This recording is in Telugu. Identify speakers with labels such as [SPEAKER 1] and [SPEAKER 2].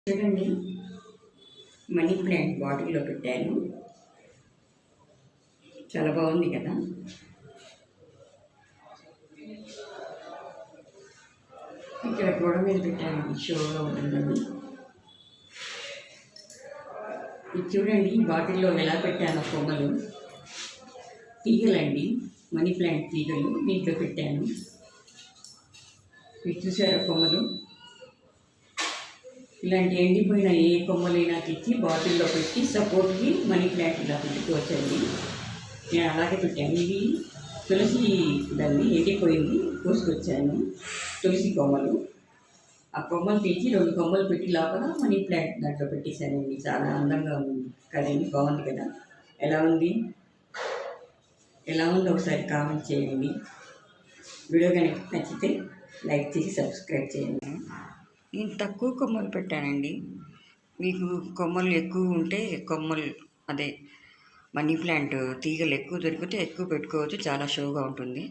[SPEAKER 1] చూడండి, మనీ ప్లాంట్ బాటిల్లో పెట్టాను. చాలా బాగుంది కదా. ఇక్కడ గోడ మీద పెట్టాను, షోగా ఉంటుందని. ఇది చూడండి, బాటిల్లో ఎలా పెట్టాను. కొమ్మలు తీగలండి, మనీ ప్లాంట్ తీగలు దీంట్లో పెట్టాను. ఇది చూసారా కొమ్మలు. ఇలాంటి ఎండిపోయిన ఏ కొమ్మలైనా తెచ్చి బాటిల్లో పెట్టి సపోర్ట్కి మనీ ప్లాంట్ ఇలా పెట్టుకోవచ్చండి. నేను అలాగే పెట్టాను. ఇది తులసి దాన్ని ఎండిపోయింది, కోసుకొచ్చాను తులసి కొమ్మలు. ఆ కొమ్మలు తెచ్చి 2 కొమ్మలు పెట్టి లోపల మనీ ప్లాంట్ దాంట్లో పెట్టేశానండి. చాలా అందంగా ఉంది కదండి, బాగుంది కదా. ఎలా ఉంది ఒకసారి కామెంట్ చేయండి. వీడియో కనుక నచ్చితే లైక్ చేసి సబ్స్క్రైబ్ చేయండి. నేను తక్కువ కొమ్మలు పెట్టానండి. మీకు కొమ్మలు ఎక్కువ ఉంటే అదే మనీ ప్లాంట్ తీగలు ఎక్కువ దొరికితే ఎక్కువ పెట్టుకోవచ్చు, చాలా షోగా ఉంటుంది.